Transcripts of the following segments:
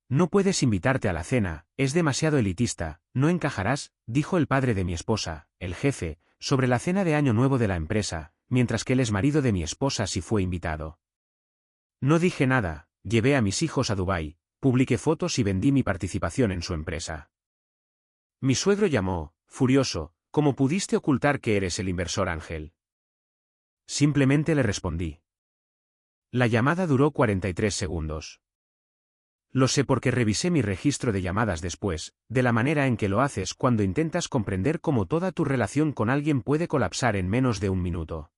No puedes invitarte a la cena, es demasiado elitista, no encajarás, dijo el padre de mi esposa, el jefe, sobre la cena de Año Nuevo de la empresa, mientras que él es marido de mi esposa si fue invitado. No dije nada, llevé a mis hijos a Dubái, publiqué fotos y vendí mi participación en su empresa. Mi suegro llamó, furioso, ¿cómo pudiste ocultar que eres el inversor ángel? Simplemente le respondí. La llamada duró 43 segundos. Lo sé porque revisé mi registro de llamadas después, de la manera en que lo haces cuando intentas comprender cómo toda tu relación con alguien puede colapsar en menos de un minuto.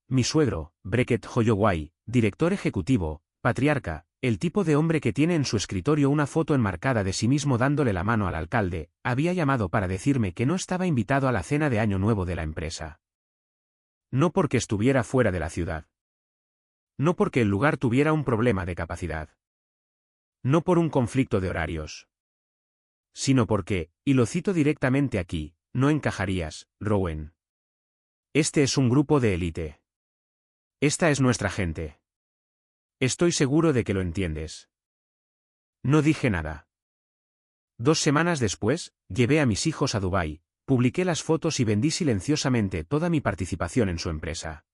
Mi suegro, Beckett Holloway, director ejecutivo, patriarca, el tipo de hombre que tiene en su escritorio una foto enmarcada de sí mismo dándole la mano al alcalde, había llamado para decirme que no estaba invitado a la cena de Año Nuevo de la empresa. No porque estuviera fuera de la ciudad. No porque el lugar tuviera un problema de capacidad. No por un conflicto de horarios. Sino porque, y lo cito directamente aquí, no encajarías, Rowan. Este es un grupo de élite. Esta es nuestra gente. Estoy seguro de que lo entiendes. No dije nada. 2 semanas después, llevé a mis hijos a Dubái, publiqué las fotos y vendí silenciosamente toda mi participación en su empresa.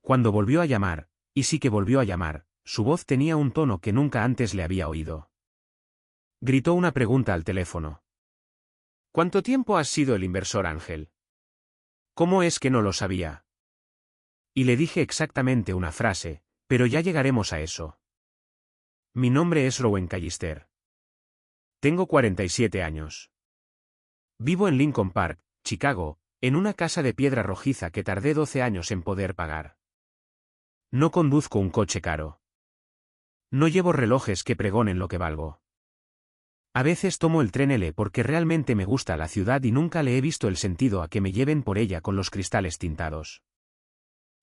Cuando volvió a llamar, y sí que volvió a llamar, su voz tenía un tono que nunca antes le había oído. Gritó una pregunta al teléfono. ¿Cuánto tiempo has sido el inversor ángel? ¿Cómo es que no lo sabía? Y le dije exactamente una frase, pero ya llegaremos a eso. Mi nombre es Rowan Callister. Tengo 47 años. Vivo en Lincoln Park, Chicago, en una casa de piedra rojiza que tardé 12 años en poder pagar. No conduzco un coche caro. No llevo relojes que pregonen lo que valgo. A veces tomo el tren L porque realmente me gusta la ciudad y nunca le he visto el sentido a que me lleven por ella con los cristales tintados.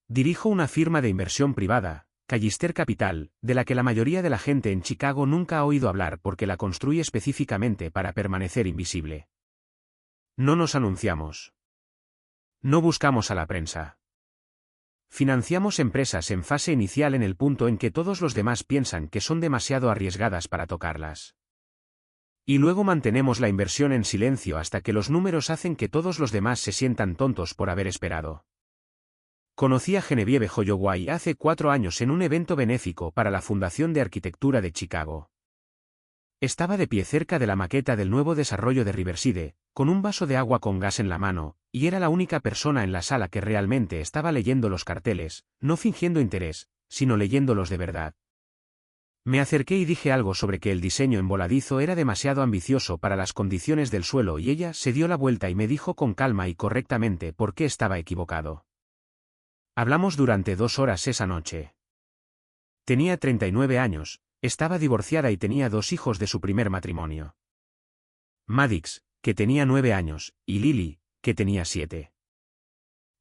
Dirijo una firma de inversión privada, Callister Capital, de la que la mayoría de la gente en Chicago nunca ha oído hablar porque la construye específicamente para permanecer invisible. No nos anunciamos. No buscamos a la prensa. Financiamos empresas en fase inicial en el punto en que todos los demás piensan que son demasiado arriesgadas para tocarlas. Y luego mantenemos la inversión en silencio hasta que los números hacen que todos los demás se sientan tontos por haber esperado. Conocí a Genevieve Holloway hace 4 años en un evento benéfico para la Fundación de Arquitectura de Chicago. Estaba de pie cerca de la maqueta del nuevo desarrollo de Riverside, con un vaso de agua con gas en la mano, y era la única persona en la sala que realmente estaba leyendo los carteles, no fingiendo interés, sino leyéndolos de verdad. Me acerqué y dije algo sobre que el diseño en voladizo era demasiado ambicioso para las condiciones del suelo y ella se dio la vuelta y me dijo con calma y correctamente por qué estaba equivocado. Hablamos durante 2 horas esa noche. Tenía 39 años, estaba divorciada y tenía 2 hijos de su primer matrimonio. Maddox, que tenía 9 años, y Lily, que tenía 7.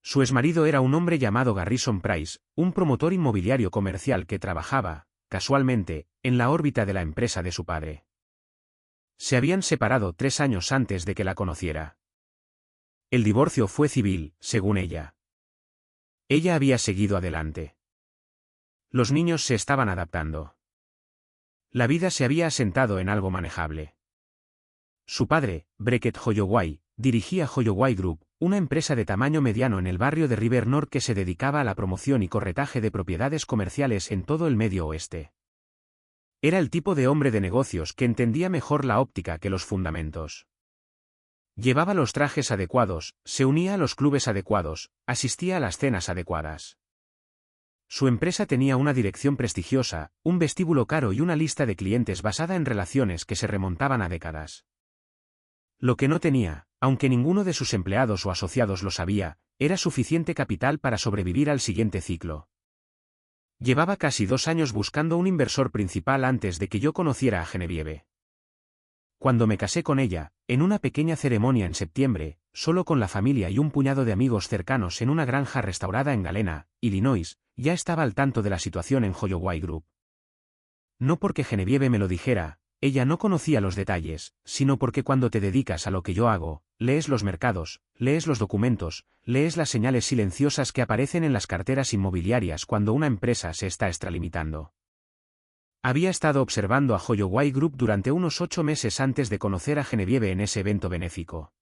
Su exmarido era un hombre llamado Garrison Price, un promotor inmobiliario comercial que trabajaba, casualmente, en la órbita de la empresa de su padre. Se habían separado 3 años antes de que la conociera. El divorcio fue civil, según ella. Ella había seguido adelante. Los niños se estaban adaptando. La vida se había asentado en algo manejable. Su padre, Beckett Holloway, dirigía Holloway Group, una empresa de tamaño mediano en el barrio de River North que se dedicaba a la promoción y corretaje de propiedades comerciales en todo el Medio Oeste. Era el tipo de hombre de negocios que entendía mejor la óptica que los fundamentos. Llevaba los trajes adecuados, se unía a los clubes adecuados, asistía a las cenas adecuadas. Su empresa tenía una dirección prestigiosa, un vestíbulo caro y una lista de clientes basada en relaciones que se remontaban a décadas. Lo que no tenía, aunque ninguno de sus empleados o asociados lo sabía, era suficiente capital para sobrevivir al siguiente ciclo. Llevaba casi 2 años buscando un inversor principal antes de que yo conociera a Genevieve. Cuando me casé con ella, en una pequeña ceremonia en septiembre, solo con la familia y un puñado de amigos cercanos en una granja restaurada en Galena, Illinois, ya estaba al tanto de la situación en Holloway Group. No porque Genevieve me lo dijera, ella no conocía los detalles, sino porque cuando te dedicas a lo que yo hago, lees los mercados, lees los documentos, lees las señales silenciosas que aparecen en las carteras inmobiliarias cuando una empresa se está extralimitando. Había estado observando a Holloway Group durante unos 8 meses antes de conocer a Genevieve en ese evento benéfico.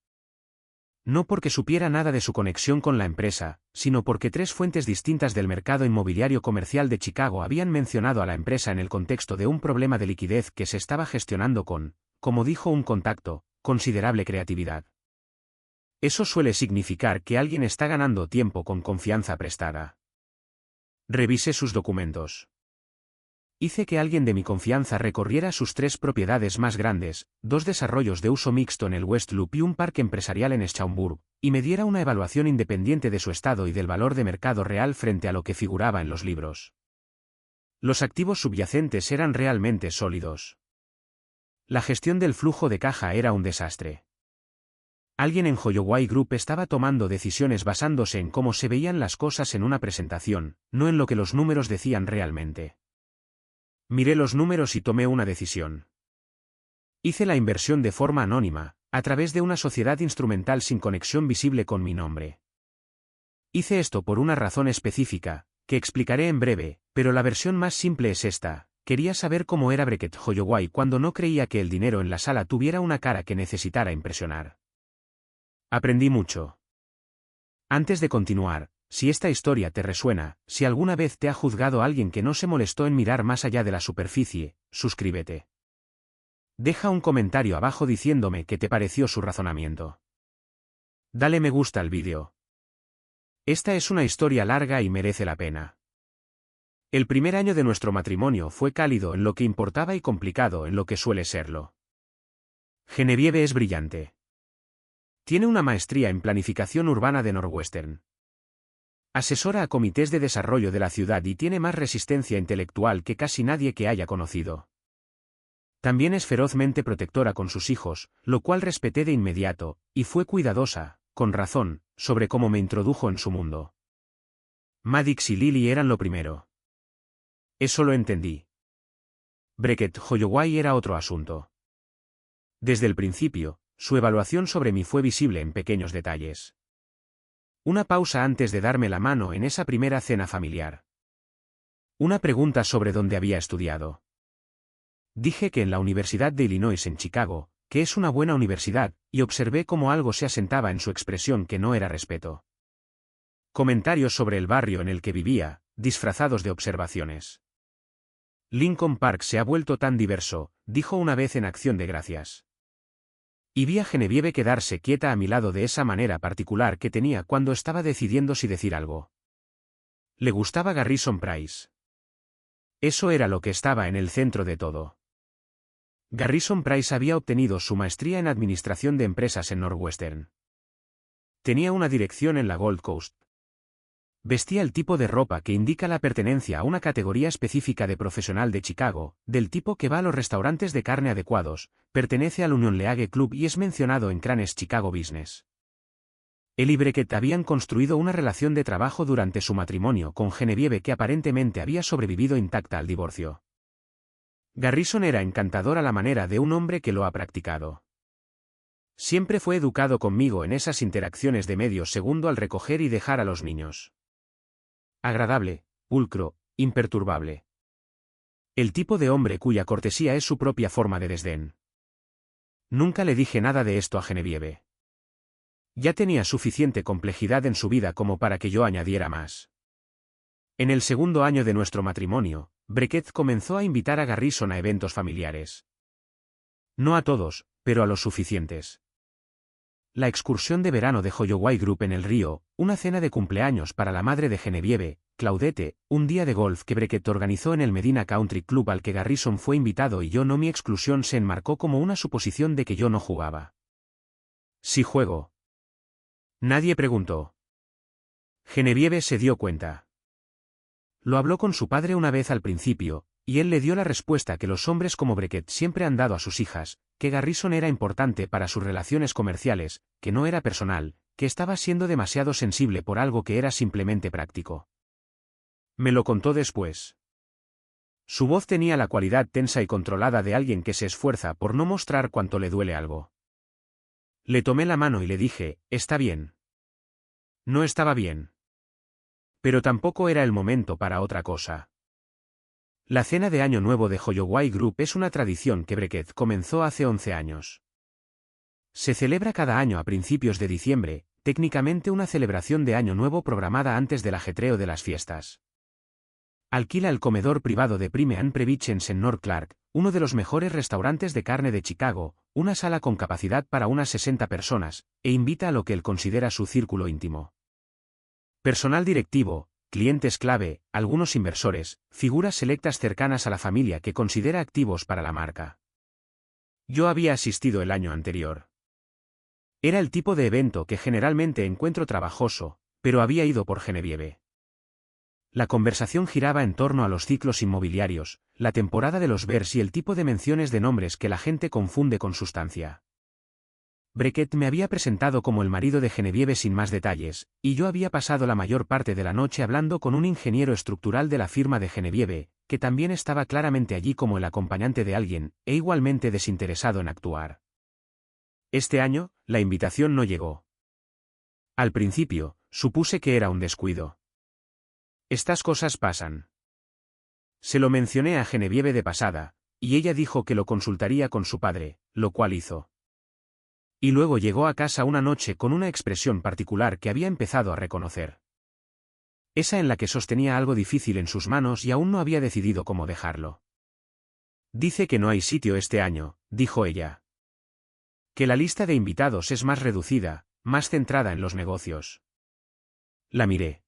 No porque supiera nada de su conexión con la empresa, sino porque 3 fuentes distintas del mercado inmobiliario comercial de Chicago habían mencionado a la empresa en el contexto de un problema de liquidez que se estaba gestionando con, como dijo un contacto, considerable creatividad. Eso suele significar que alguien está ganando tiempo con confianza prestada. Revisé sus documentos. Hice que alguien de mi confianza recorriera sus 3 propiedades más grandes, 2 desarrollos de uso mixto en el West Loop y un parque empresarial en Schaumburg, y me diera una evaluación independiente de su estado y del valor de mercado real frente a lo que figuraba en los libros. Los activos subyacentes eran realmente sólidos. La gestión del flujo de caja era un desastre. Alguien en Holloway Group estaba tomando decisiones basándose en cómo se veían las cosas en una presentación, no en lo que los números decían realmente. Miré los números y tomé una decisión. Hice la inversión de forma anónima, a través de una sociedad instrumental sin conexión visible con mi nombre. Hice esto por una razón específica, que explicaré en breve, pero la versión más simple es esta: quería saber cómo era Beckett Holloway cuando no creía que el dinero en la sala tuviera una cara que necesitara impresionar. Aprendí mucho. Antes de continuar, si esta historia te resuena, si alguna vez te ha juzgado alguien que no se molestó en mirar más allá de la superficie, suscríbete. Deja un comentario abajo diciéndome qué te pareció su razonamiento. Dale me gusta al vídeo. Esta es una historia larga y merece la pena. El primer año de nuestro matrimonio fue cálido en lo que importaba y complicado en lo que suele serlo. Genevieve es brillante. Tiene una maestría en planificación urbana de Northwestern. Asesora a comités de desarrollo de la ciudad y tiene más resistencia intelectual que casi nadie que haya conocido. También es ferozmente protectora con sus hijos, lo cual respeté de inmediato, y fue cuidadosa, con razón, sobre cómo me introdujo en su mundo. Maddox y Lily eran lo primero. Eso lo entendí. Beckett Holloway era otro asunto. Desde el principio, su evaluación sobre mí fue visible en pequeños detalles. Una pausa antes de darme la mano en esa primera cena familiar. Una pregunta sobre dónde había estudiado. Dije que en la Universidad de Illinois en Chicago, que es una buena universidad, y observé cómo algo se asentaba en su expresión que no era respeto. Comentarios sobre el barrio en el que vivía, disfrazados de observaciones. Lincoln Park se ha vuelto tan diverso, dijo una vez en Acción de Gracias. Y vi a Genevieve quedarse quieta a mi lado de esa manera particular que tenía cuando estaba decidiendo si decir algo. Le gustaba Garrison Price. Eso era lo que estaba en el centro de todo. Garrison Price había obtenido su maestría en Administración de Empresas en Northwestern. Tenía una dirección en la Gold Coast. Vestía el tipo de ropa que indica la pertenencia a una categoría específica de profesional de Chicago, del tipo que va a los restaurantes de carne adecuados, pertenece al Union League Club y es mencionado en Cranes Chicago Business. Él y Beckett habían construido una relación de trabajo durante su matrimonio con Genevieve que aparentemente había sobrevivido intacta al divorcio. Garrison era encantador a la manera de un hombre que lo ha practicado. Siempre fue educado conmigo en esas interacciones de medio segundo al recoger y dejar a los niños. Agradable, pulcro, imperturbable. El tipo de hombre cuya cortesía es su propia forma de desdén. Nunca le dije nada de esto a Genevieve. Ya tenía suficiente complejidad en su vida como para que yo añadiera más. En el segundo año de nuestro matrimonio, Beckett comenzó a invitar a Garrison a eventos familiares. No a todos, pero a los suficientes. La excursión de verano de Holloway Group en el río, una cena de cumpleaños para la madre de Genevieve, Claudette, un día de golf que Beckett organizó en el Medina Country Club al que Garrison fue invitado y yo no. Mi exclusión se enmarcó como una suposición de que yo no jugaba. Sí juego. Nadie preguntó. Genevieve se dio cuenta. Lo habló con su padre una vez al principio, y él le dio la respuesta que los hombres como Beckett siempre han dado a sus hijas, que Garrison era importante para sus relaciones comerciales, que no era personal, que estaba siendo demasiado sensible por algo que era simplemente práctico. Me lo contó después. Su voz tenía la cualidad tensa y controlada de alguien que se esfuerza por no mostrar cuánto le duele algo. Le tomé la mano y le dije, está bien. No estaba bien. Pero tampoco era el momento para otra cosa. La cena de Año Nuevo de Holloway Group es una tradición que Beckett comenzó hace 11 años. Se celebra cada año a principios de diciembre, técnicamente una celebración de Año Nuevo programada antes del ajetreo de las fiestas. Alquila el comedor privado de Prime and Previsions en North Clark, uno de los mejores restaurantes de carne de Chicago, una sala con capacidad para unas 60 personas, e invita a lo que él considera su círculo íntimo. Personal directivo, clientes clave, algunos inversores, figuras selectas cercanas a la familia que considera activos para la marca. Yo había asistido el año anterior. Era el tipo de evento que generalmente encuentro trabajoso, pero había ido por Genevieve. La conversación giraba en torno a los ciclos inmobiliarios, la temporada de los Bears y el tipo de menciones de nombres que la gente confunde con sustancia. Beckett me había presentado como el marido de Genevieve sin más detalles, y yo había pasado la mayor parte de la noche hablando con un ingeniero estructural de la firma de Genevieve, que también estaba claramente allí como el acompañante de alguien, e igualmente desinteresado en actuar. Este año, la invitación no llegó. Al principio, supuse que era un descuido. Estas cosas pasan. Se lo mencioné a Genevieve de pasada, y ella dijo que lo consultaría con su padre, lo cual hizo. Y luego llegó a casa una noche con una expresión particular que había empezado a reconocer. Esa en la que sostenía algo difícil en sus manos y aún no había decidido cómo dejarlo. Dice que no hay sitio este año, dijo ella. Que la lista de invitados es más reducida, más centrada en los negocios. La miré.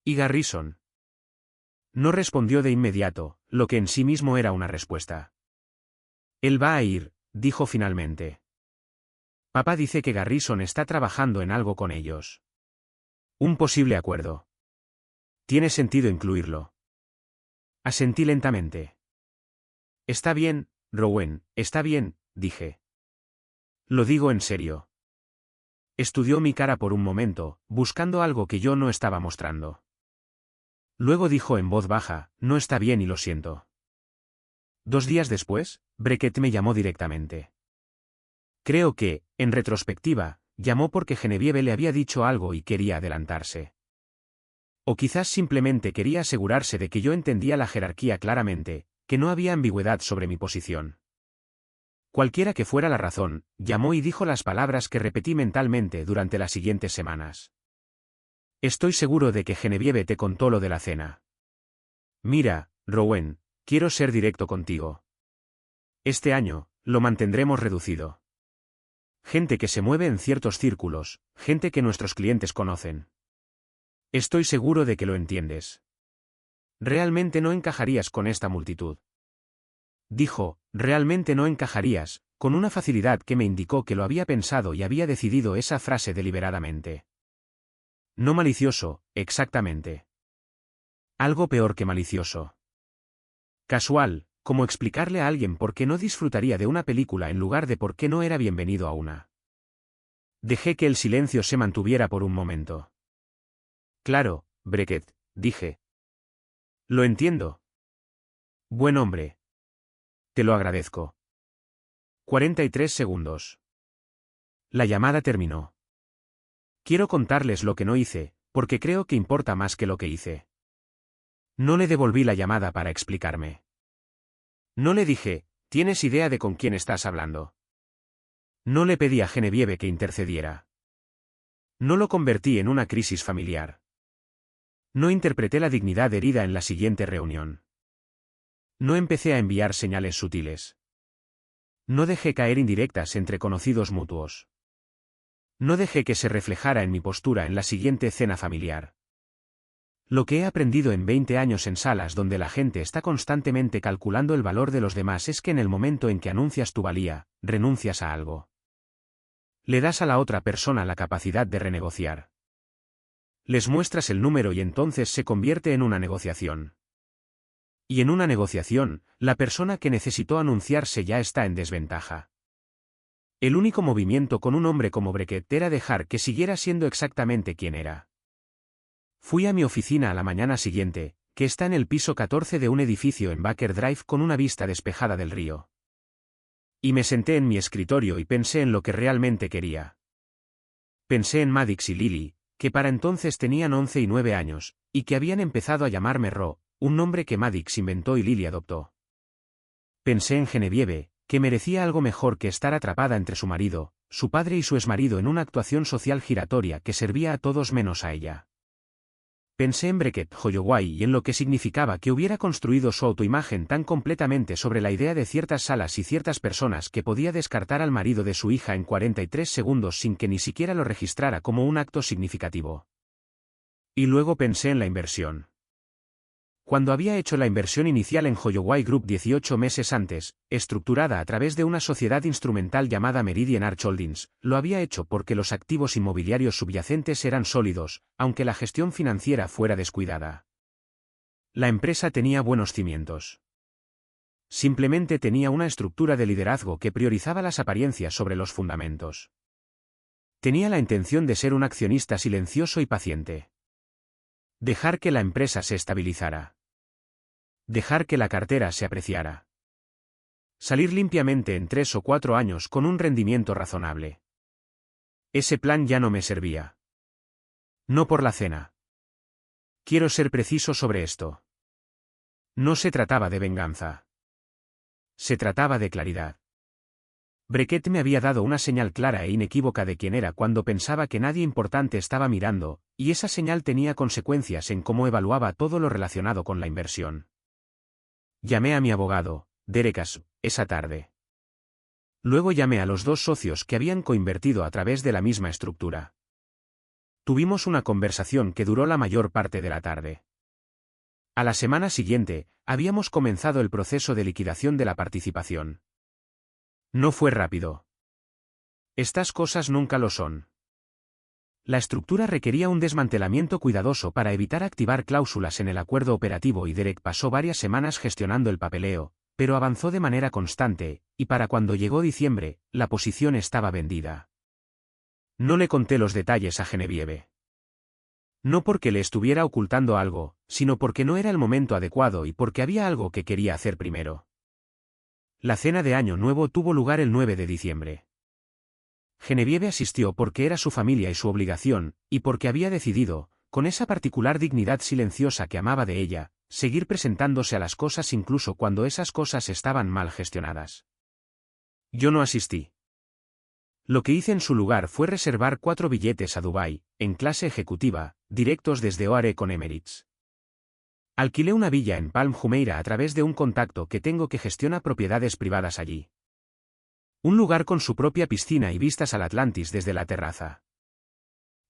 ¿Y Garrison? No respondió de inmediato, lo que en sí mismo era una respuesta. Él va a ir, dijo finalmente. Papá dice que Garrison está trabajando en algo con ellos. Un posible acuerdo. Tiene sentido incluirlo. Asentí lentamente. Está bien, Rowan, está bien, dije. Lo digo en serio. Estudió mi cara por un momento, buscando algo que yo no estaba mostrando. Luego dijo en voz baja, no está bien y lo siento. 2 días después, Beckett me llamó directamente. Creo que, en retrospectiva, llamó porque Genevieve le había dicho algo y quería adelantarse. O quizás simplemente quería asegurarse de que yo entendía la jerarquía claramente, que no había ambigüedad sobre mi posición. Cualquiera que fuera la razón, llamó y dijo las palabras que repetí mentalmente durante las siguientes semanas. Estoy seguro de que Genevieve te contó lo de la cena. Mira, Rowan, quiero ser directo contigo. Este año, lo mantendremos reducido. Gente que se mueve en ciertos círculos, gente que nuestros clientes conocen. Estoy seguro de que lo entiendes. Realmente no encajarías con esta multitud. Dijo, realmente no encajarías, con una facilidad que me indicó que lo había pensado y había decidido esa frase deliberadamente. No malicioso, exactamente. Algo peor que malicioso. Casual, como explicarle a alguien por qué no disfrutaría de una película en lugar de por qué no era bienvenido a una. Dejé que el silencio se mantuviera por un momento. Claro, Beckett, dije. Lo entiendo. Buen hombre. Te lo agradezco. 43 segundos. La llamada terminó. Quiero contarles lo que no hice, porque creo que importa más que lo que hice. No le devolví la llamada para explicarme. No le dije, ¿tienes idea de con quién estás hablando? No le pedí a Genevieve que intercediera. No lo convertí en una crisis familiar. No interpreté la dignidad herida en la siguiente reunión. No empecé a enviar señales sutiles. No dejé caer indirectas entre conocidos mutuos. No dejé que se reflejara en mi postura en la siguiente cena familiar. Lo que he aprendido en 20 años en salas donde la gente está constantemente calculando el valor de los demás es que en el momento en que anuncias tu valía, renuncias a algo. Le das a la otra persona la capacidad de renegociar. Les muestras el número y entonces se convierte en una negociación. Y en una negociación, la persona que necesitó anunciarse ya está en desventaja. El único movimiento con un hombre como Beckett era dejar que siguiera siendo exactamente quien era. Fui a mi oficina a la mañana siguiente, que está en el piso 14 de un edificio en Baker Drive con una vista despejada del río. Y me senté en mi escritorio y pensé en lo que realmente quería. Pensé en Maddox y Lily, que para entonces tenían 11 y 9 años, y que habían empezado a llamarme Ro, un nombre que Maddox inventó y Lily adoptó. Pensé en Genevieve, que merecía algo mejor que estar atrapada entre su marido, su padre y su exmarido en una actuación social giratoria que servía a todos menos a ella. Pensé en Beckett Holloway y en lo que significaba que hubiera construido su autoimagen tan completamente sobre la idea de ciertas salas y ciertas personas que podía descartar al marido de su hija en 43 segundos sin que ni siquiera lo registrara como un acto significativo. Y luego pensé en la inversión. Cuando había hecho la inversión inicial en Holloway Group 18 meses antes, estructurada a través de una sociedad instrumental llamada Meridian Arch Holdings, lo había hecho porque los activos inmobiliarios subyacentes eran sólidos, aunque la gestión financiera fuera descuidada. La empresa tenía buenos cimientos. Simplemente tenía una estructura de liderazgo que priorizaba las apariencias sobre los fundamentos. Tenía la intención de ser un accionista silencioso y paciente. Dejar que la empresa se estabilizara. Dejar que la cartera se apreciara. Salir limpiamente en 3 o 4 años con un rendimiento razonable. Ese plan ya no me servía. No por la cena. Quiero ser preciso sobre esto. No se trataba de venganza. Se trataba de claridad. Beckett me había dado una señal clara e inequívoca de quién era cuando pensaba que nadie importante estaba mirando, y esa señal tenía consecuencias en cómo evaluaba todo lo relacionado con la inversión. Llamé a mi abogado, Derek Ash, esa tarde. Luego llamé a los 2 socios que habían coinvertido a través de la misma estructura. Tuvimos una conversación que duró la mayor parte de la tarde. A la semana siguiente, habíamos comenzado el proceso de liquidación de la participación. No fue rápido. Estas cosas nunca lo son. La estructura requería un desmantelamiento cuidadoso para evitar activar cláusulas en el acuerdo operativo y Derek pasó varias semanas gestionando el papeleo, pero avanzó de manera constante, y para cuando llegó diciembre, la posición estaba vendida. No le conté los detalles a Genevieve. No porque le estuviera ocultando algo, sino porque no era el momento adecuado y porque había algo que quería hacer primero. La cena de Año Nuevo tuvo lugar el 9 de diciembre. Genevieve asistió porque era su familia y su obligación, y porque había decidido, con esa particular dignidad silenciosa que amaba de ella, seguir presentándose a las cosas incluso cuando esas cosas estaban mal gestionadas. Yo no asistí. Lo que hice en su lugar fue reservar 4 billetes a Dubái, en clase ejecutiva, directos desde OAR con Emirates. Alquilé una villa en Palm Jumeirah a través de un contacto que tengo que gestiona propiedades privadas allí. Un lugar con su propia piscina y vistas al Atlantis desde la terraza.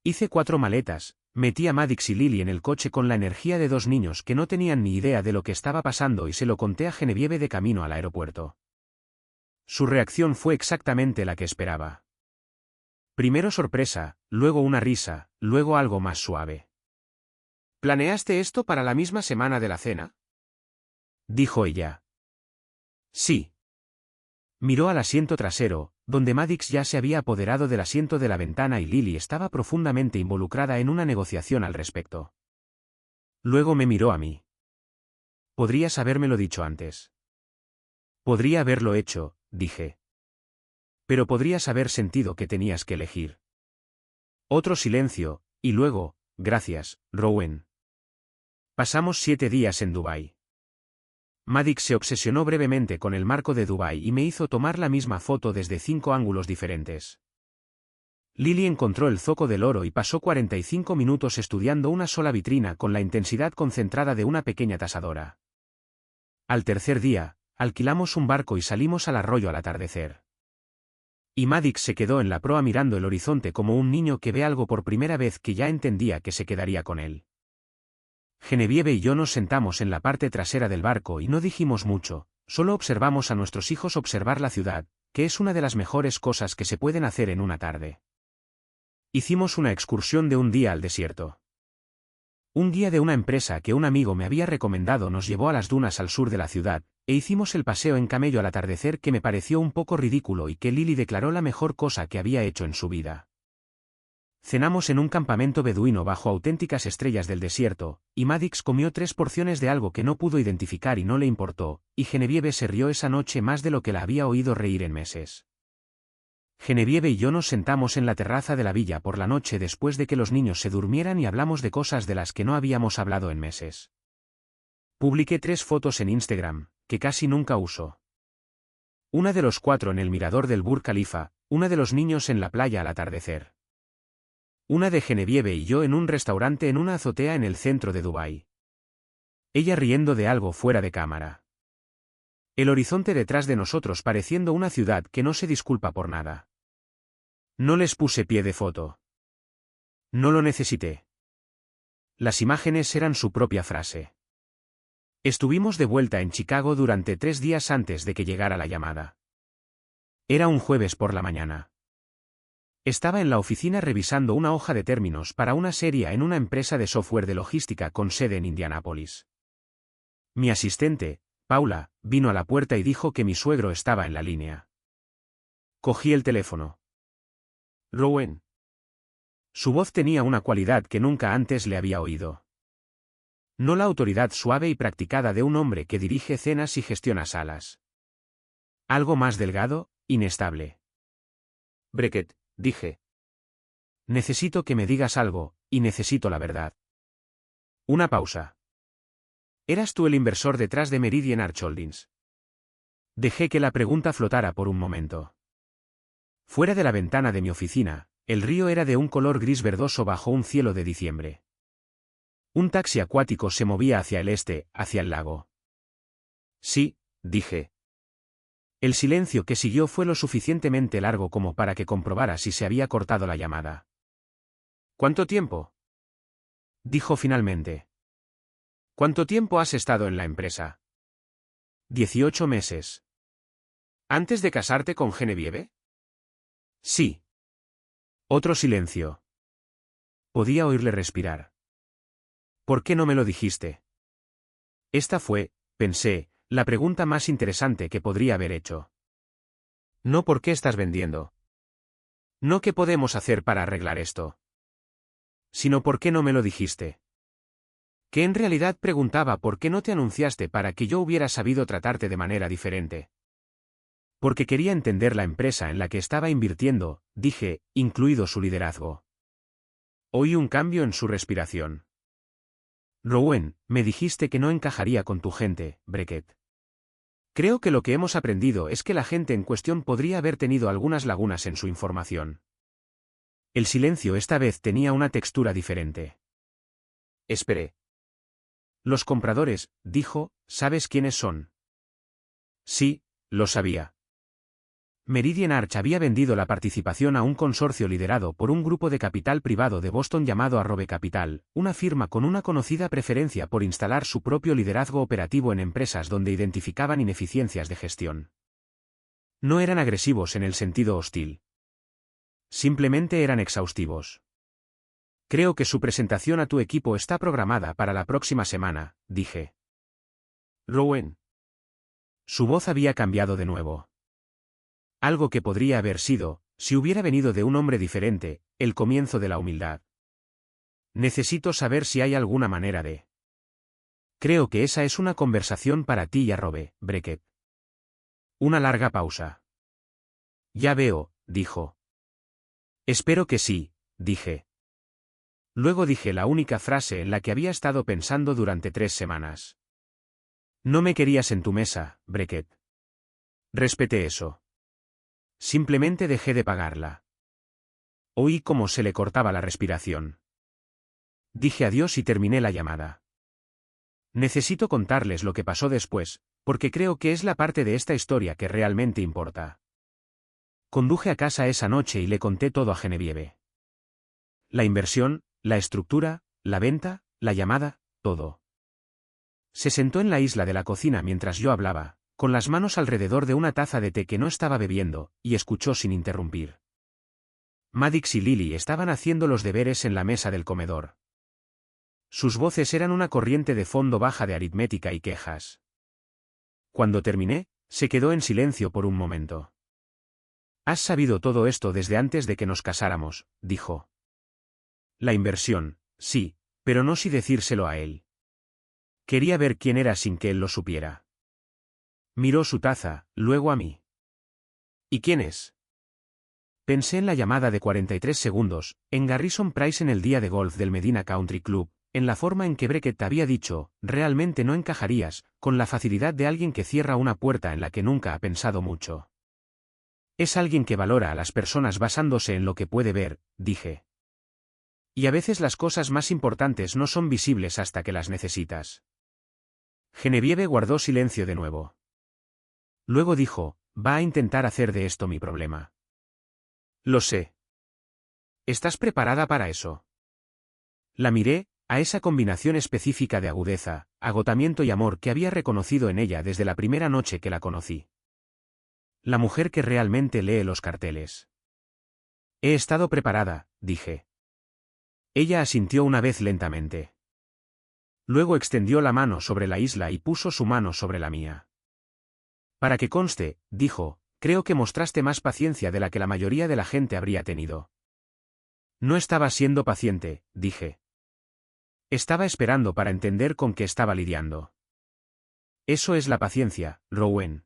Hice 4 maletas, metí a Maddox y Lily en el coche con la energía de 2 niños que no tenían ni idea de lo que estaba pasando y se lo conté a Genevieve de camino al aeropuerto. Su reacción fue exactamente la que esperaba. Primero sorpresa, luego una risa, luego algo más suave. ¿Planeaste esto para la misma semana de la cena?, dijo ella. Sí. Miró al asiento trasero, donde Maddox ya se había apoderado del asiento de la ventana y Lily estaba profundamente involucrada en una negociación al respecto. Luego me miró a mí. Podrías habérmelo dicho antes. Podría haberlo hecho, dije. Pero podrías haber sentido que tenías que elegir. Otro silencio, y luego, gracias, Rowan. Pasamos 7 días en Dubái. Maddox se obsesionó brevemente con el marco de Dubái y me hizo tomar la misma foto desde 5 ángulos diferentes. Lily encontró el zoco del oro y pasó 45 minutos estudiando una sola vitrina con la intensidad concentrada de una pequeña tasadora. Al tercer día, alquilamos un barco y salimos al arroyo al atardecer. Y Maddox se quedó en la proa mirando el horizonte como un niño que ve algo por primera vez que ya entendía que se quedaría con él. Genevieve y yo nos sentamos en la parte trasera del barco y no dijimos mucho, solo observamos a nuestros hijos observar la ciudad, que es una de las mejores cosas que se pueden hacer en una tarde. Hicimos una excursión de un día al desierto. Un guía de una empresa que un amigo me había recomendado nos llevó a las dunas al sur de la ciudad, e hicimos el paseo en camello al atardecer que me pareció un poco ridículo y que Lily declaró la mejor cosa que había hecho en su vida. Cenamos en un campamento beduino bajo auténticas estrellas del desierto, y Maddox comió 3 porciones de algo que no pudo identificar y no le importó, y Genevieve se rió esa noche más de lo que la había oído reír en meses. Genevieve y yo nos sentamos en la terraza de la villa por la noche después de que los niños se durmieran y hablamos de cosas de las que no habíamos hablado en meses. Publiqué 3 fotos en Instagram, que casi nunca uso. Una de los 4 en el mirador del Burj Khalifa, una de los niños en la playa al atardecer. Una de Genevieve y yo en un restaurante en una azotea en el centro de Dubái. Ella riendo de algo fuera de cámara. El horizonte detrás de nosotros pareciendo una ciudad que no se disculpa por nada. No les puse pie de foto. No lo necesité. Las imágenes eran su propia frase. Estuvimos de vuelta en Chicago durante 3 días antes de que llegara la llamada. Era un jueves por la mañana. Estaba en la oficina revisando una hoja de términos para una serie en una empresa de software de logística con sede en Indianápolis. Mi asistente, Paula, vino a la puerta y dijo que mi suegro estaba en la línea. Cogí el teléfono. Rowan. Su voz tenía una cualidad que nunca antes le había oído. No la autoridad suave y practicada de un hombre que dirige cenas y gestiona salas. Algo más delgado, inestable. Brackett, dije. Necesito que me digas algo, y necesito la verdad. Una pausa. ¿Eras tú el inversor detrás de Meridian Arch Holdings? Dejé que la pregunta flotara por un momento. Fuera de la ventana de mi oficina, el río era de un color gris verdoso bajo un cielo de diciembre. Un taxi acuático se movía hacia el este, hacia el lago. Sí, dije. El silencio que siguió fue lo suficientemente largo como para que comprobara si se había cortado la llamada. ¿Cuánto tiempo? Dijo finalmente. ¿Cuánto tiempo has estado en la empresa? 18 meses. ¿Antes de casarte con Genevieve? Sí. Otro silencio. Podía oírle respirar. ¿Por qué no me lo dijiste? Esta fue, pensé, la pregunta más interesante que podría haber hecho. No por qué estás vendiendo. No qué podemos hacer para arreglar esto. Sino por qué no me lo dijiste. Que en realidad preguntaba por qué no te anunciaste para que yo hubiera sabido tratarte de manera diferente. Porque quería entender la empresa en la que estaba invirtiendo, dije, incluido su liderazgo. Oí un cambio en su respiración. Rowan, me dijiste que no encajaría con tu gente, Brackett. Creo que lo que hemos aprendido es que la gente en cuestión podría haber tenido algunas lagunas en su información. El silencio esta vez tenía una textura diferente. Esperé. Los compradores, dijo, ¿sabes quiénes son? Sí, lo sabía. Meridian Arch había vendido la participación a un consorcio liderado por un grupo de capital privado de Boston llamado Arrobe Capital, una firma con una conocida preferencia por instalar su propio liderazgo operativo en empresas donde identificaban ineficiencias de gestión. No eran agresivos en el sentido hostil. Simplemente eran exhaustivos. Creo que su presentación a tu equipo está programada para la próxima semana, dije. Rowan. Su voz había cambiado de nuevo. Algo que podría haber sido, si hubiera venido de un hombre diferente, el comienzo de la humildad. Necesito saber si hay alguna manera de. Creo que esa es una conversación para ti y Arrobe, Brackett. Una larga pausa. Ya veo, dijo. Espero que sí, dije. Luego dije la única frase en la que había estado pensando durante 3 semanas. No me querías en tu mesa, Brackett. Respeté eso. Simplemente dejé de pagarla. Oí cómo se le cortaba la respiración. Dije adiós y terminé la llamada. Necesito contarles lo que pasó después, porque creo que es la parte de esta historia que realmente importa. Conduje a casa esa noche y le conté todo a Genevieve. La inversión, la estructura, la venta, la llamada, todo. Se sentó en la isla de la cocina mientras yo hablaba, con las manos alrededor de una taza de té que no estaba bebiendo, y escuchó sin interrumpir. Maddox y Lily estaban haciendo los deberes en la mesa del comedor. Sus voces eran una corriente de fondo baja de aritmética y quejas. Cuando terminé, se quedó en silencio por un momento. Has sabido todo esto desde antes de que nos casáramos, dijo. La inversión, sí, pero no si decírselo a él. Quería ver quién era sin que él lo supiera. Miró su taza, luego a mí. ¿Y quién es? Pensé en la llamada de 43 segundos, en Garrison Price en el día de golf del Medina Country Club, en la forma en que Beckett te había dicho, realmente no encajarías, con la facilidad de alguien que cierra una puerta en la que nunca ha pensado mucho. Es alguien que valora a las personas basándose en lo que puede ver, dije. Y a veces las cosas más importantes no son visibles hasta que las necesitas. Genevieve guardó silencio de nuevo. Luego dijo, va a intentar hacer de esto mi problema. Lo sé. ¿Estás preparada para eso? La miré, a esa combinación específica de agudeza, agotamiento y amor que había reconocido en ella desde la primera noche que la conocí. La mujer que realmente lee los carteles. He estado preparada, dije. Ella asintió una vez lentamente. Luego extendió la mano sobre la isla y puso su mano sobre la mía. Para que conste, dijo, creo que mostraste más paciencia de la que la mayoría de la gente habría tenido. No estaba siendo paciente, dije. Estaba esperando para entender con qué estaba lidiando. Eso es la paciencia, Rowan.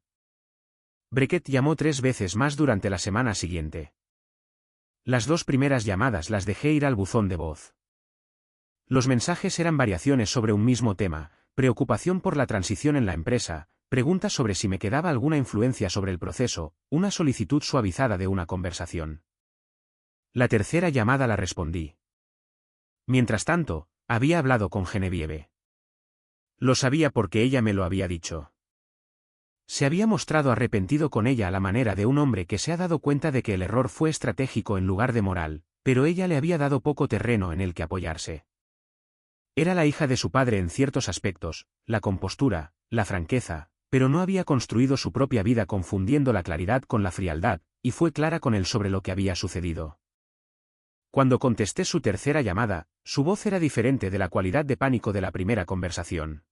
Beckett llamó 3 veces más durante la semana siguiente. Las 2 primeras llamadas las dejé ir al buzón de voz. Los mensajes eran variaciones sobre un mismo tema, preocupación por la transición en la empresa, preguntas sobre si me quedaba alguna influencia sobre el proceso, una solicitud suavizada de una conversación. La tercera llamada la respondí. Mientras tanto, había hablado con Genevieve. Lo sabía porque ella me lo había dicho. Se había mostrado arrepentido con ella a la manera de un hombre que se ha dado cuenta de que el error fue estratégico en lugar de moral, pero ella le había dado poco terreno en el que apoyarse. Era la hija de su padre en ciertos aspectos, la compostura, la franqueza, pero no había construido su propia vida confundiendo la claridad con la frialdad, y fue clara con él sobre lo que había sucedido. Cuando contesté su tercera llamada, su voz era diferente de la cualidad de pánico de la primera conversación.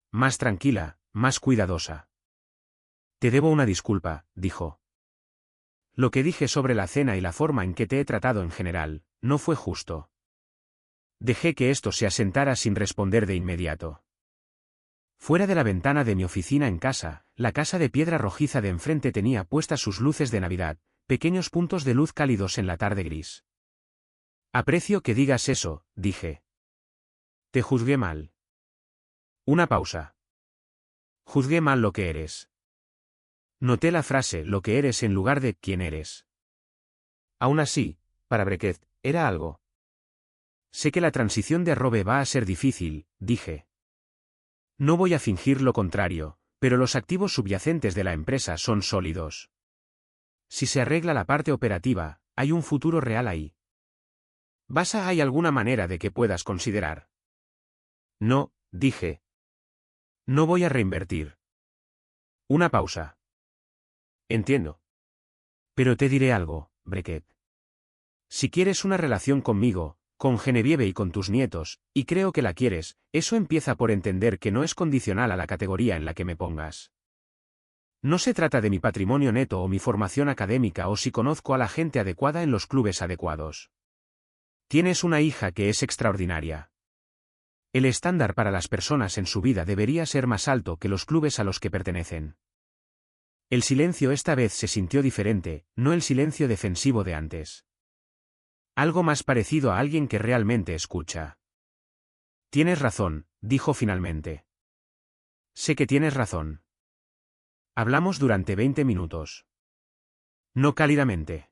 Más tranquila, más cuidadosa. Te debo una disculpa, dijo. Lo que dije sobre la cena y la forma en que te he tratado en general, no fue justo. Dejé que esto se asentara sin responder de inmediato. Fuera de la ventana de mi oficina en casa, la casa de piedra rojiza de enfrente tenía puestas sus luces de Navidad, pequeños puntos de luz cálidos en la tarde gris. Aprecio que digas eso, dije. Te juzgué mal. Una pausa. Juzgué mal lo que eres. Noté la frase lo que eres en lugar de quién eres. Aún así, para Beckett, era algo. Sé que la transición de Robe va a ser difícil, dije. No voy a fingir lo contrario, pero los activos subyacentes de la empresa son sólidos. Si se arregla la parte operativa, hay un futuro real ahí. ¿Hay alguna manera de que puedas considerar? No, dije. No voy a reinvertir. Una pausa. Entiendo. Pero te diré algo, Beckett. Si quieres una relación conmigo, con Genevieve y con tus nietos, y creo que la quieres, eso empieza por entender que no es condicional a la categoría en la que me pongas. No se trata de mi patrimonio neto o mi formación académica o si conozco a la gente adecuada en los clubes adecuados. Tienes una hija que es extraordinaria. El estándar para las personas en su vida debería ser más alto que los clubes a los que pertenecen. El silencio esta vez se sintió diferente, no el silencio defensivo de antes. Algo más parecido a alguien que realmente escucha. Tienes razón, dijo finalmente. Sé que tienes razón. Hablamos durante 20 minutos. No cálidamente.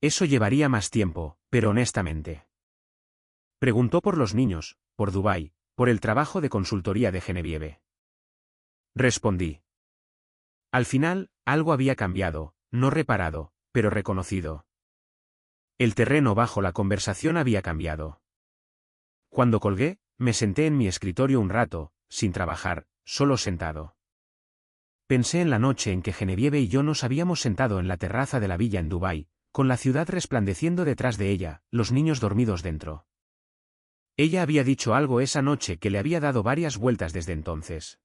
Eso llevaría más tiempo, pero honestamente. Preguntó por los niños, por Dubái, por el trabajo de consultoría de Genevieve. Respondí. Al final, algo había cambiado, no reparado, pero reconocido. El terreno bajo la conversación había cambiado. Cuando colgué, me senté en mi escritorio un rato, sin trabajar, solo sentado. Pensé en la noche en que Genevieve y yo nos habíamos sentado en la terraza de la villa en Dubái, con la ciudad resplandeciendo detrás de ella, los niños dormidos dentro. Ella había dicho algo esa noche que le había dado varias vueltas desde entonces.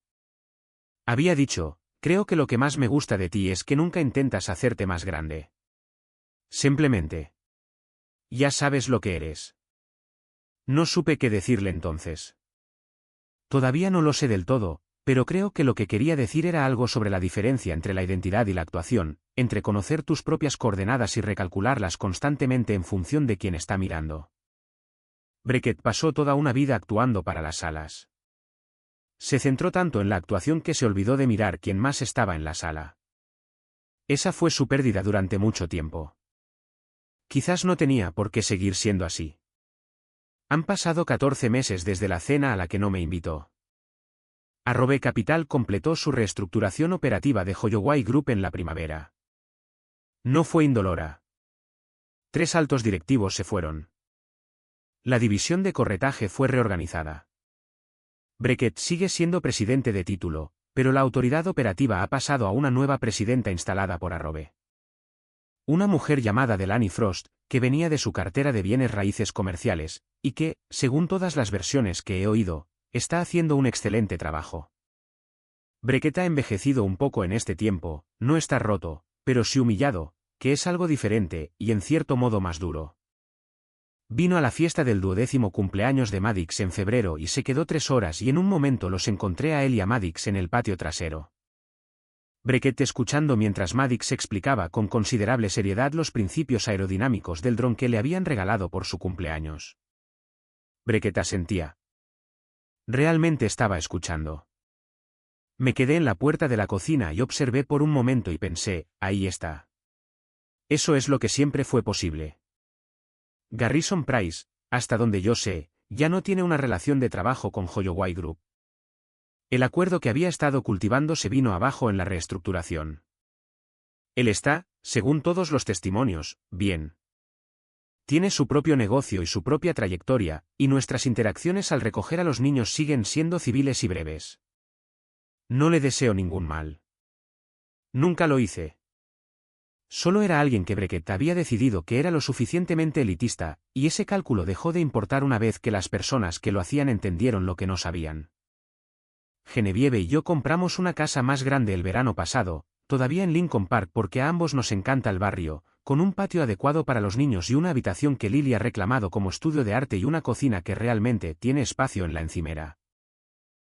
Había dicho, creo que lo que más me gusta de ti es que nunca intentas hacerte más grande. Simplemente. Ya sabes lo que eres. No supe qué decirle entonces. Todavía no lo sé del todo, pero creo que lo que quería decir era algo sobre la diferencia entre la identidad y la actuación, entre conocer tus propias coordenadas y recalcularlas constantemente en función de quien está mirando. Beckett pasó toda una vida actuando para las salas. Se centró tanto en la actuación que se olvidó de mirar quién más estaba en la sala. Esa fue su pérdida durante mucho tiempo. Quizás no tenía por qué seguir siendo así. Han pasado 14 meses desde la cena a la que no me invitó. Arrobe Capital completó su reestructuración operativa de Holloway Group en la primavera. No fue indolora. 3 altos directivos se fueron. La división de corretaje fue reorganizada. Beckett sigue siendo presidente de título, pero la autoridad operativa ha pasado a una nueva presidenta instalada por Arrobe. Una mujer llamada Delaney Frost, que venía de su cartera de bienes raíces comerciales, y que, según todas las versiones que he oído, está haciendo un excelente trabajo. Beckett ha envejecido un poco en este tiempo, no está roto, pero sí humillado, que es algo diferente y en cierto modo más duro. Vino a la fiesta del 12º cumpleaños de Maddox en febrero y se quedó 3 horas y en un momento los encontré a él y a Maddox en el patio trasero. Beckett escuchando mientras Maddox explicaba con considerable seriedad los principios aerodinámicos del dron que le habían regalado por su cumpleaños. Beckett asentía. Realmente estaba escuchando. Me quedé en la puerta de la cocina y observé por un momento y pensé, ahí está. Eso es lo que siempre fue posible. Garrison Price, hasta donde yo sé, ya no tiene una relación de trabajo con Holloway Group. El acuerdo que había estado cultivando se vino abajo en la reestructuración. Él está, según todos los testimonios, bien. Tiene su propio negocio y su propia trayectoria, y nuestras interacciones al recoger a los niños siguen siendo civiles y breves. No le deseo ningún mal. Nunca lo hice. Solo era alguien que Beckett había decidido que era lo suficientemente elitista, y ese cálculo dejó de importar una vez que las personas que lo hacían entendieron lo que no sabían. Genevieve y yo compramos una casa más grande el verano pasado, todavía en Lincoln Park porque a ambos nos encanta el barrio, con un patio adecuado para los niños y una habitación que Lily ha reclamado como estudio de arte y una cocina que realmente tiene espacio en la encimera.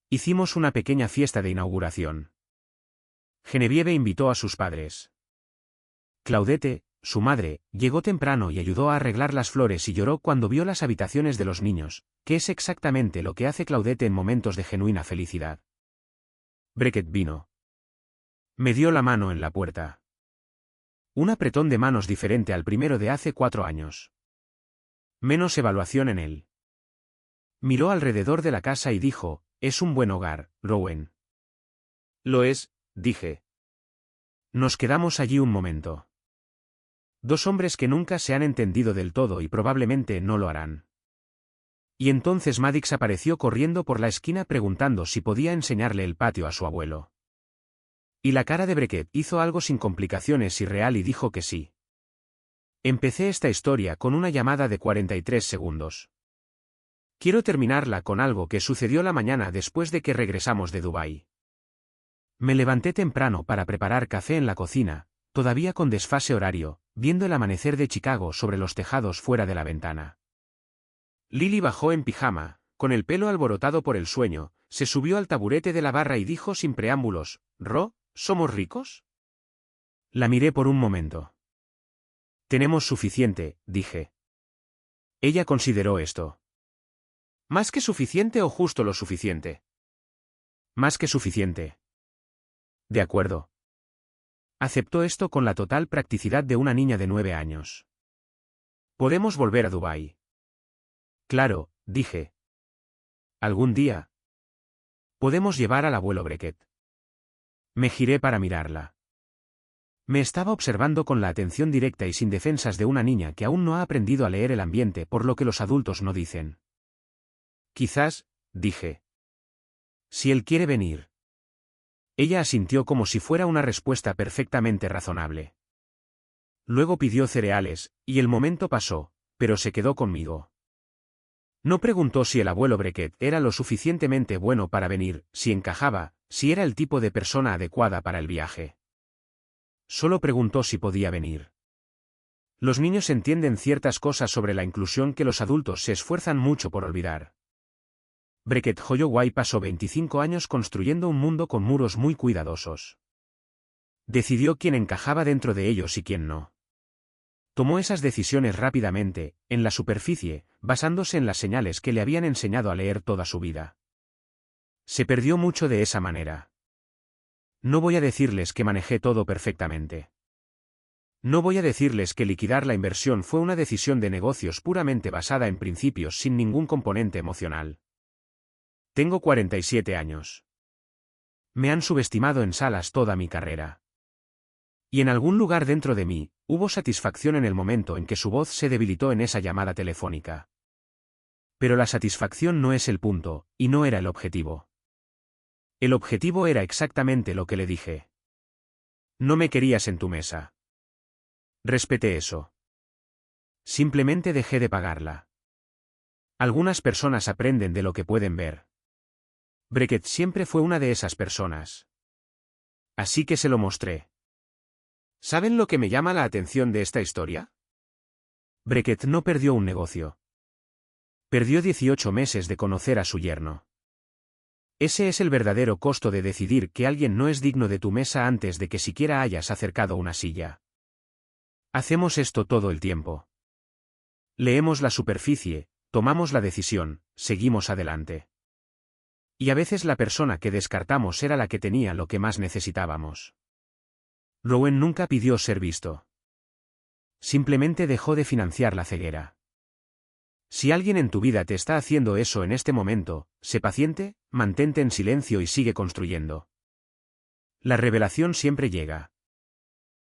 Hicimos una pequeña fiesta de inauguración. Genevieve invitó a sus padres. Claudette, su madre, llegó temprano y ayudó a arreglar las flores y lloró cuando vio las habitaciones de los niños, que es exactamente lo que hace Claudette en momentos de genuina felicidad. Beckett vino. Me dio la mano en la puerta. Un apretón de manos diferente al primero de hace 4 años. Menos evaluación en él. Miró alrededor de la casa y dijo, es un buen hogar, Rowan. Lo es, dije. Nos quedamos allí un momento. 2 hombres que nunca se han entendido del todo y probablemente no lo harán. Y entonces Maddox apareció corriendo por la esquina preguntando si podía enseñarle el patio a su abuelo. Y la cara de Beckett hizo algo sin complicaciones y real y dijo que sí. Empecé esta historia con una llamada de 43 segundos. Quiero terminarla con algo que sucedió la mañana después de que regresamos de Dubái. Me levanté temprano para preparar café en la cocina, todavía con desfase horario, viendo el amanecer de Chicago sobre los tejados fuera de la ventana. Lily bajó en pijama, con el pelo alborotado por el sueño, se subió al taburete de la barra y dijo sin preámbulos, «Ro, ¿somos ricos?» La miré por un momento. «Tenemos suficiente», dije. Ella consideró esto. «¿Más que suficiente o justo lo suficiente?» «Más que suficiente». «De acuerdo». Aceptó esto con la total practicidad de una niña de 9 años. «Podemos volver a Dubái». «Claro», dije. «¿Algún día?» «Podemos llevar al abuelo Beckett». Me giré para mirarla. Me estaba observando con la atención directa y sin defensas de una niña que aún no ha aprendido a leer el ambiente por lo que los adultos no dicen. «Quizás», dije. «Si él quiere venir». Ella asintió como si fuera una respuesta perfectamente razonable. Luego pidió cereales, y el momento pasó, pero se quedó conmigo. No preguntó si el abuelo Beckett era lo suficientemente bueno para venir, si encajaba, si era el tipo de persona adecuada para el viaje. Solo preguntó si podía venir. Los niños entienden ciertas cosas sobre la inclusión que los adultos se esfuerzan mucho por olvidar. Beckett Holloway pasó 25 años construyendo un mundo con muros muy cuidadosos. Decidió quién encajaba dentro de ellos y quién no. Tomó esas decisiones rápidamente, en la superficie, basándose en las señales que le habían enseñado a leer toda su vida. Se perdió mucho de esa manera. No voy a decirles que manejé todo perfectamente. No voy a decirles que liquidar la inversión fue una decisión de negocios puramente basada en principios sin ningún componente emocional. Tengo 47 años. Me han subestimado en salas toda mi carrera. Y en algún lugar dentro de mí, hubo satisfacción en el momento en que su voz se debilitó en esa llamada telefónica. Pero la satisfacción no es el punto, y no era el objetivo. El objetivo era exactamente lo que le dije. No me querías en tu mesa. Respeté eso. Simplemente dejé de pagarla. Algunas personas aprenden de lo que pueden ver. Beckett siempre fue una de esas personas. Así que se lo mostré. ¿Saben lo que me llama la atención de esta historia? Beckett no perdió un negocio. Perdió 18 meses de conocer a su yerno. Ese es el verdadero costo de decidir que alguien no es digno de tu mesa antes de que siquiera hayas acercado una silla. Hacemos esto todo el tiempo. Leemos la superficie, tomamos la decisión, seguimos adelante. Y a veces la persona que descartamos era la que tenía lo que más necesitábamos. Rowan nunca pidió ser visto. Simplemente dejó de financiar la ceguera. Si alguien en tu vida te está haciendo eso en este momento, sé paciente, mantente en silencio y sigue construyendo. La revelación siempre llega.